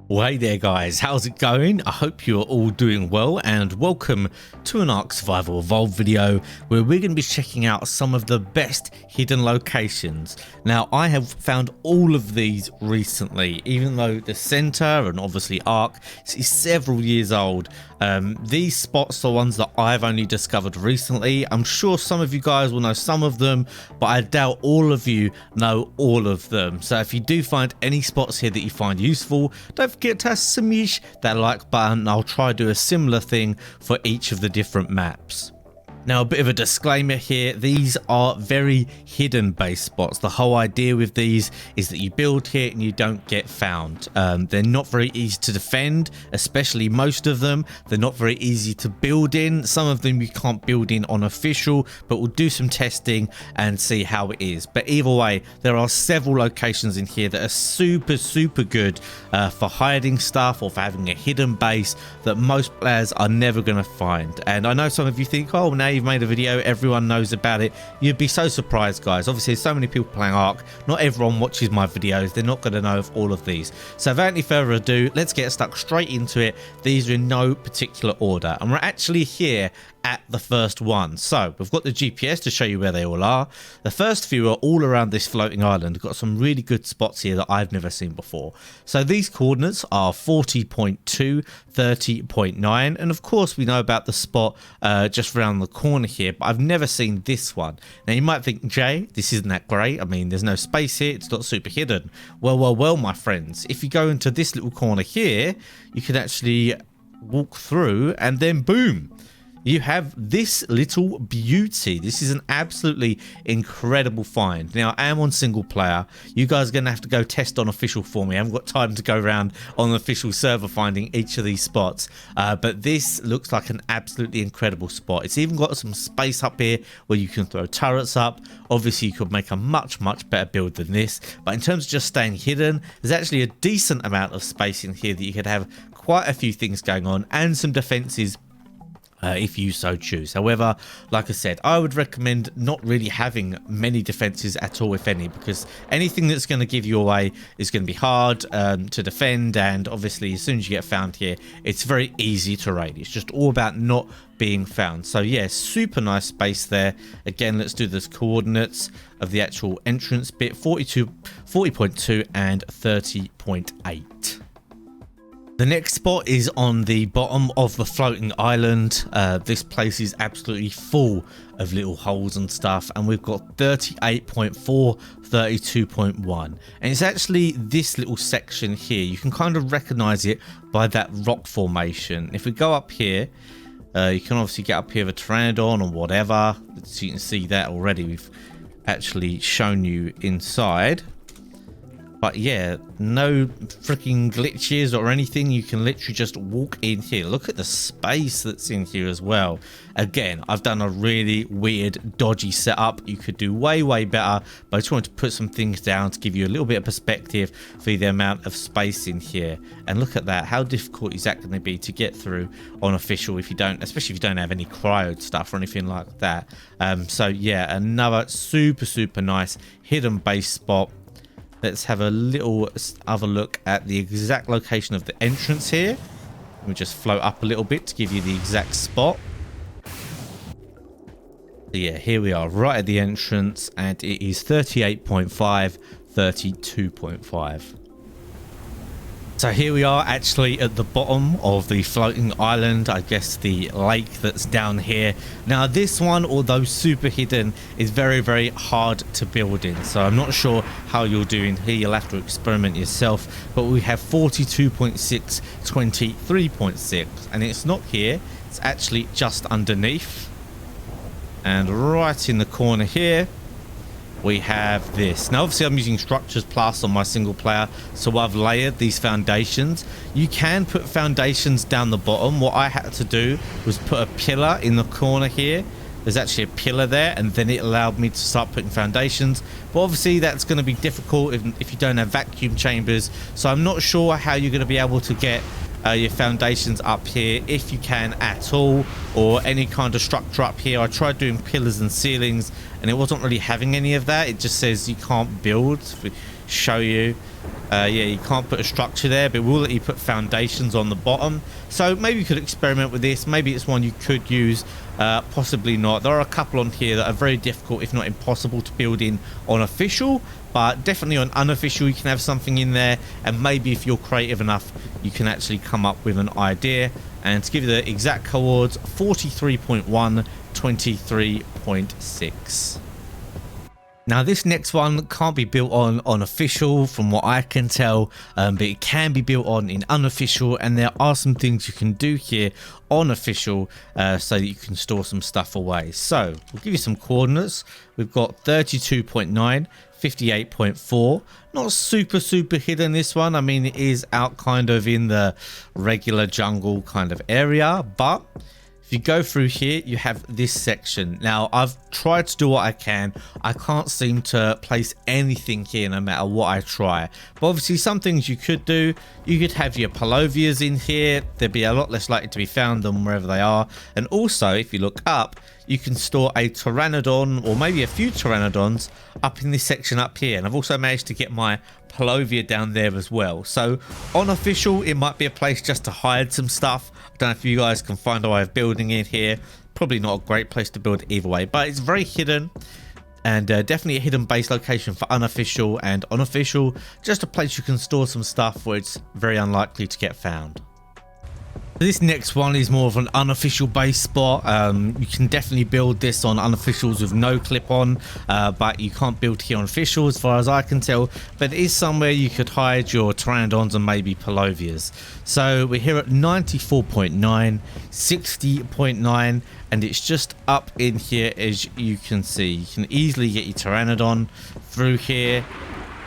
Well, hey there guys, how's it going? I hope you're all doing well, and welcome to an ARK Survival Evolved video where we're going to be checking out some of the best hidden locations. Now, I have found all of these recently, even though the center and obviously ARK is several years old. These spots are ones that I've only discovered recently. I'm sure some of you guys will know some of them, but I doubt all of you know all of them. So if you do find any spots here that you find useful, don't forget to smash that like button. I'll try to do a similar thing for each of the different maps. Now, a bit of a disclaimer here, these are very hidden base spots. The whole idea with these is that you build here and you don't get found. They're not very easy to defend, especially most of them. They're not very easy to build in. Some of them you can't build in on official, but we'll do some testing and see how it is. But either way, there are several locations in here that are super good for hiding stuff or for having a hidden base that most players are never going to find. And I know some of you think, oh, now you've made a video, everyone knows about it. You'd be so surprised, guys. Obviously, there's so many people playing ARK. Not everyone watches my videos. They're not going to know of all of these. So without any further ado, let's get stuck straight into it. These are in no particular order, and we're actually here at the first one. So we've got the GPS to show you where they all are. The first few are all around this floating island. We've got some really good spots here that I've never seen before. So these coordinates are 40.2, 30.9, and of course we know about the spot just around the corner here, but I've never seen this one. Now you might think, Jay, this isn't that great. I mean, there's no space here, it's not super hidden. Well, my friends, if you go into this little corner here, you can actually walk through and then boom, you have this little beauty. This is an absolutely incredible find. Now, I am on single player. You guys are going to have to go test on official for me. I haven't got time to go around on the official server finding each of these spots. But this looks like an absolutely incredible spot. It's even got some space up here where you can throw turrets up. Obviously, you could make a much better build than this. But in terms of just staying hidden, there's actually a decent amount of space in here that you could have quite a few things going on and some defenses if you so choose. However, like I said, I would recommend not really having many defenses at all, if any, because anything that's going to give you away is going to be hard to defend, and obviously as soon as you get found here, it's very easy to raid. It's just all about not being found. So yeah, super nice space there. Again, let's do this coordinates of the actual entrance bit, 40.2 and 30.8. The next spot is on the bottom of the floating island. This place is absolutely full of little holes and stuff, and we've got 38.4, 32.1, and it's actually this little section here. You can kind of recognize it by that rock formation. If we go up here, you can obviously get up here with a pteranodon or whatever, so you can see that already. We've actually shown you inside. But yeah, no freaking glitches or anything. You can literally just walk in here. Look at the space that's in here as well. Again, I've done a really weird, dodgy setup. You could do way better, but I just wanted to put some things down to give you a little bit of perspective for the amount of space in here. And look at that. How difficult is that going to be to get through on official if you don't, especially if you don't have any cryo stuff or anything like that. So yeah, another super nice hidden base spot. Let's have a little other look at the exact location of the entrance here. We'll just float up a little bit to give you the exact spot. So yeah, here we are right at the entrance, and it is 38.5, 32.5. So here we are actually at the bottom of the floating island, I guess the lake that's down here. Now this one, although super hidden, is very hard to build in. So I'm not sure how you're doing here. You'll have to experiment yourself. But we have 42.6, 23.6, and it's not here. It's actually just underneath. And right in the corner here, we have this. Now obviously I'm using Structures Plus on my single player, so I've layered these foundations. You can put foundations down the bottom. What I had to do was put a pillar in the corner here. There's actually a pillar there, and then it allowed me to start putting foundations. But obviously that's going to be difficult if you don't have vacuum chambers, so I'm not sure how you're going to be able to get your foundations up here, if you can at all, or any kind of structure up here. I tried doing pillars and ceilings and it wasn't really having any of that. It just says you can't build show you. Yeah, you can't put a structure there, but we'll let you put foundations on the bottom. So maybe you could experiment with this. Maybe it's one you could use, possibly not. There are a couple on here that are very difficult, if not impossible, to build in on official, but definitely on unofficial you can have something in there, and maybe if you're creative enough you can actually come up with an idea. And to give you the exact coords, 43.1, 23.6. Now this next one can't be built on official from what I can tell, but it can be built on in unofficial, and there are some things you can do here on official so that you can store some stuff away. So we'll give you some coordinates. We've got 32.9, 58.4. Not super hidden, this one. I mean, it is out kind of in the regular jungle kind of area, but if you go through here, you have this section. Now, I've tried to do what I can. I can't seem to place anything here no matter what I try. But obviously, some things you could do. You could have your palovias in here. They'd be a lot less likely to be found than wherever they are. And also, if you look up, you can store a pteranodon or maybe a few pteranodons up in this section up here. And I've also managed to get my palovia down there as well. So on official, it might be a place just to hide some stuff. I don't know if you guys can find a way of building in here. Probably not a great place to build either way, but it's very hidden, and definitely a hidden base location for unofficial. And unofficial, just a place you can store some stuff where it's very unlikely to get found. This next one is more of an unofficial base spot. You can definitely build this on unofficials with no clip on, but you can't build here on official as far as I can tell. But it is somewhere you could hide your pteranodons and maybe palovias. So we're here at 94.9, 60.9, and it's just up in here as you can see. You can easily get your pteranodon through here.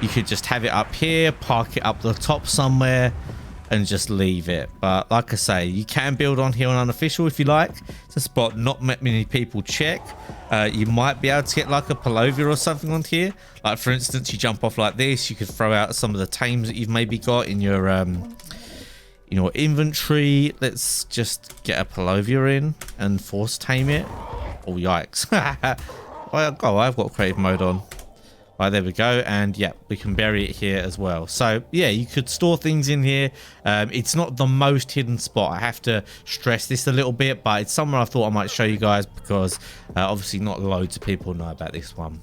You could just have it up here, park it up the top somewhere, and just leave it. But like I say, you can build on here on unofficial if you like. It's a spot not many people check. You might be able to get like a palovia or something on here. Like for instance, you jump off like this, you could throw out some of the tames that you've maybe got in your inventory. Let's just get a palovia in and force tame it. Oh yikes. Oh, I've got creative mode on. Right, there we go. And yeah, we can bury it here as well. So yeah, you could store things in here. It's not the most hidden spot, I have to stress this a little bit, but it's somewhere I thought I might show you guys because obviously not loads of people know about this one.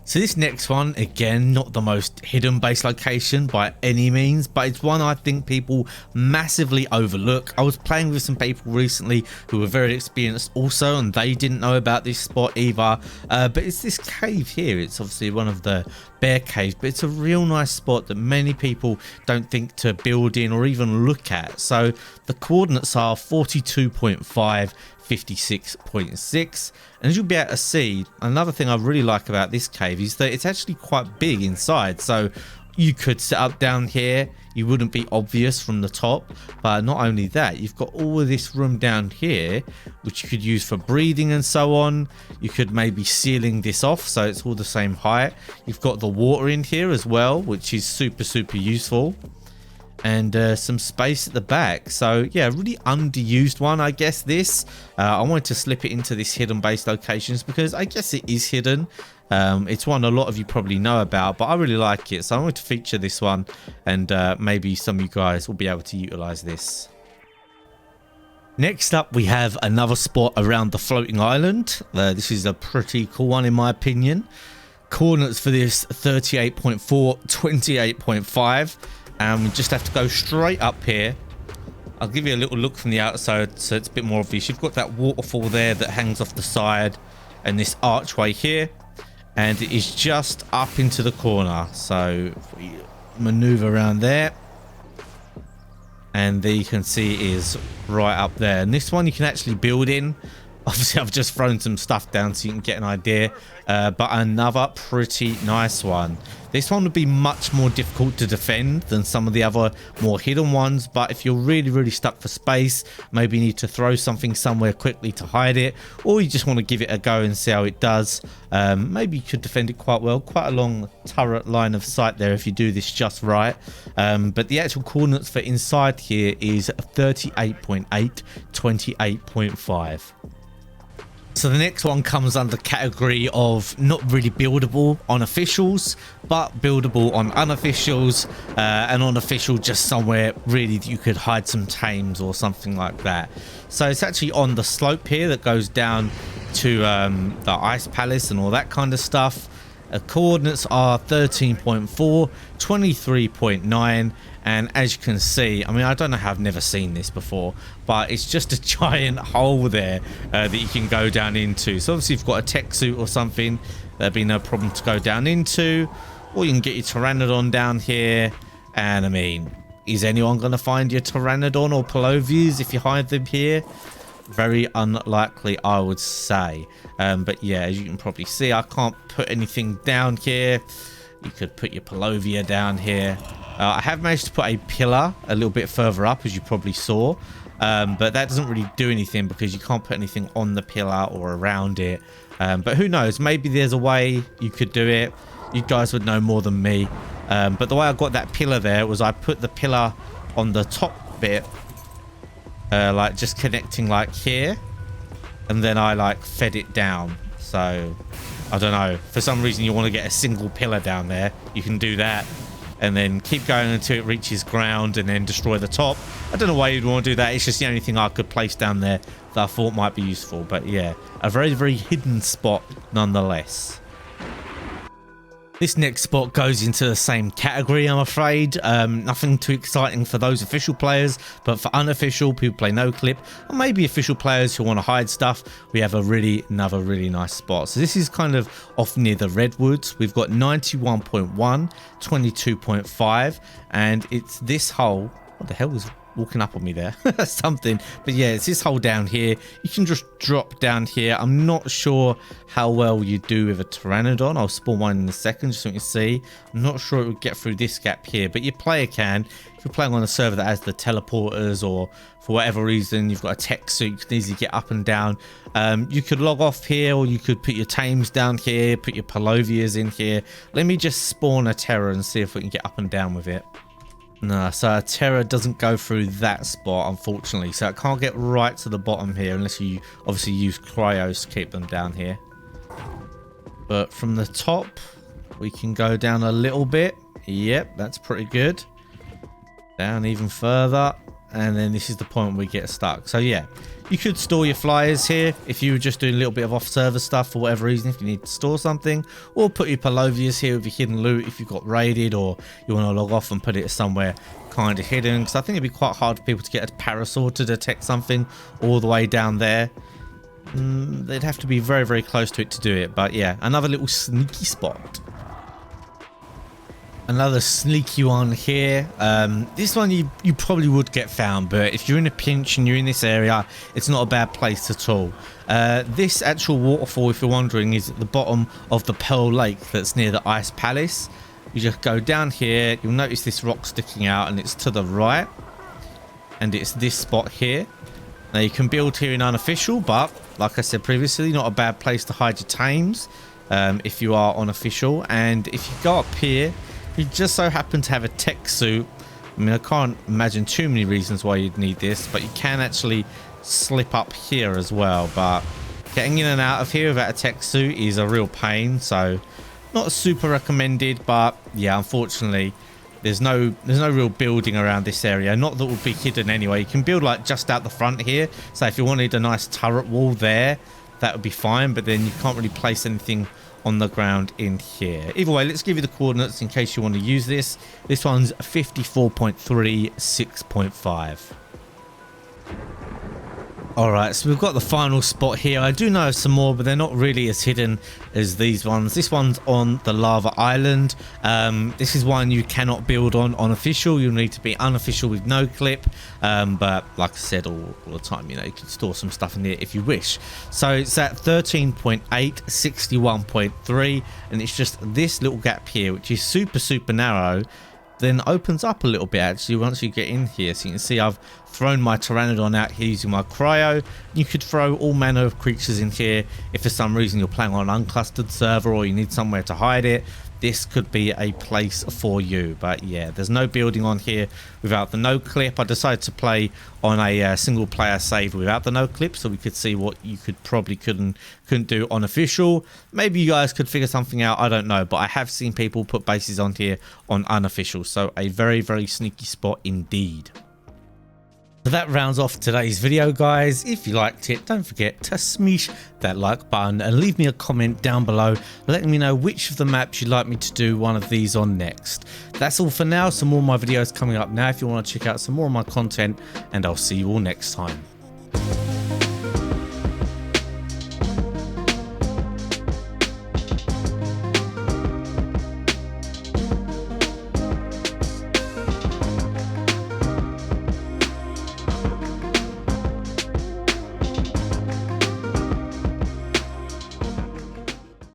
So this next one, again, not the most hidden base location by any means, but it's one I think people massively overlook. I was playing with some people recently who were very experienced also, and they didn't know about this spot either. But it's this cave here. It's obviously one of the bear caves, but it's a real nice spot that many people don't think to build in or even look at. So the coordinates are 42.5, 56.6, and as you'll be able to see, another thing I really like about this cave is that it's actually quite big inside. So you could set up down here, you wouldn't be obvious from the top, but not only that, you've got all of this room down here which you could use for breathing and so on. You could maybe ceiling this off so it's all the same height. You've got the water in here as well, which is super useful, and some space at the back. So yeah, really underused one, I guess. This I wanted to slip it into this hidden base locations because I guess it is hidden. It's one a lot of you probably know about, but I really like it, so I wanted to feature this one, and maybe some of you guys will be able to utilize this. Next up, we have another spot around the floating island. This is a pretty cool one in my opinion. Coordinates for this 38.4, 28.5. And we just have to go straight up here. I'll give you a little look from the outside so it's a bit more obvious. You've got that waterfall there that hangs off the side, and this archway here, and it is just up into the corner. So if we maneuver around there, and there you can see it is right up there. And this one you can actually build in. Obviously I've just thrown some stuff down so you can get an idea, but another pretty nice one. This one would be much more difficult to defend than some of the other more hidden ones, but if you're really stuck for space, maybe you need to throw something somewhere quickly to hide it, or you just want to give it a go and see how it does, maybe you could defend it quite well. Quite a long turret line of sight there if you do this just right. But the actual coordinates for inside here is 38.8, 28.5. So the next one comes under category of not really buildable on officials, but buildable on unofficials, and on official just somewhere really that you could hide some tames or something like that. So it's actually on the slope here that goes down to the ice palace and all that kind of stuff. Coordinates are 13.4, 23.9, and as you can see, I mean, I don't know how, I've never seen this before, but it's just a giant hole there that you can go down into. So obviously if you've got a tech suit or something, there'd be no problem to go down into, or you can get your Pteranodon down here. And I mean, is anyone going to find your Pteranodon or Palovius if you hide them here? Very unlikely, I would say. But yeah, as you can probably see, I can't put anything down here. You could put your Palovia down here. I have managed to put a pillar a little bit further up, as you probably saw, but that doesn't really do anything because you can't put anything on the pillar or around it. But who knows, maybe there's a way you could do it. You guys would know more than me. But the way I got that pillar there was I put the pillar on the top bit, like just connecting like here, and then I like fed it down. So I don't know, for some reason you want to get a single pillar down there, you can do that and then keep going until it reaches ground and then destroy the top. I don't know why you'd want to do that. It's just the only thing I could place down there that I thought might be useful. But yeah, a very, very hidden spot nonetheless. This next spot goes into the same category, I'm afraid. Nothing too exciting for those official players, but for unofficial, people play no clip, or maybe official players who want to hide stuff, we have another really nice spot. So this is kind of off near the Redwoods. We've got 91.1, 22.5, and it's this hole. What the hell was walking up on me there? Something. But yeah, it's this hole down here. You can just drop down here. I'm not sure how well you do with a Pteranodon. I'll spawn one in a second just so you can see. I'm not sure it would get through this gap here, but your player can. If you're playing on a server that has the teleporters, or for whatever reason you've got a tech suit, you can easily get up and down. You could log off here, or you could put your tames down here, put your Palovias in here. Let me just spawn a Terror and see if we can get up and down with it. No, so a Terror doesn't go through that spot, unfortunately. So it can't get right to the bottom here unless you obviously use cryos to keep them down here. But from the top, we can go down a little bit. Yep, that's pretty good. Down even further. And then this is the point where we get stuck. So yeah, you could store your flyers here if you were just doing a little bit of off-server stuff for whatever reason, if you need to store something, or put your Palovias here with your hidden loot if you got raided, or you want to log off and put it somewhere kind of hidden, because I think it'd be quite hard for people to get a parasaur to detect something all the way down there. They'd have to be very, very close to it to do it. But yeah, another little sneaky spot. Another sneaky one here. This one you probably would get found, but if you're in a pinch and you're in this area, it's not a bad place at all. This actual waterfall, if you're wondering, is at the bottom of the Pearl Lake that's near the Ice Palace. You just go down here, you'll notice this rock sticking out, and it's to the right, and it's this spot here. Now you can build here in unofficial, but like I said previously, not a bad place to hide your tames if you are on official. And if you go up here, you just so happen to have a tech suit. I mean, I can't imagine too many reasons why you'd need this, but you can actually slip up here as well. But getting in and out of here without a tech suit is a real pain, so not super recommended. But yeah, unfortunately, there's no real building around this area. Not that would be hidden anyway. You can build like just out the front here. So if you wanted a nice turret wall there, that would be fine. But then you can't really place anything on the ground in here. Either way, let's give you the coordinates in case you want to use this. This one's 54.3, 6.5. Alright, so we've got the final spot here. I do know some more, but they're not really as hidden as these ones. This one's on the Lava Island. This is one you cannot build on official. You'll need to be unofficial with no clip. But like I said all the time, you know, you can store some stuff in there if you wish. So it's at 13.8, 61.3, and it's just this little gap here, which is super, super narrow. Then opens up a little bit actually once you get in here. So you can see I've thrown my Pteranodon out here using my cryo. You could throw all manner of creatures in here if for some reason you're playing on an unclustered server or you need somewhere to hide it. this could be a place for you. But yeah, there's no building on here without the no clip. I decided to play on a single player save without the no clip, so we could see what you couldn't do on official. Maybe you guys could figure something out, I don't know, but I have seen people put bases on here on unofficial, so a very, very sneaky spot indeed. So that rounds off today's video, guys. If you liked it, don't forget to smash that like button and leave me a comment down below letting me know which of the maps you'd like me to do one of these on next. That's all for now. Some more of my videos coming up now if you want to check out some more of my content, and I'll see you all next time.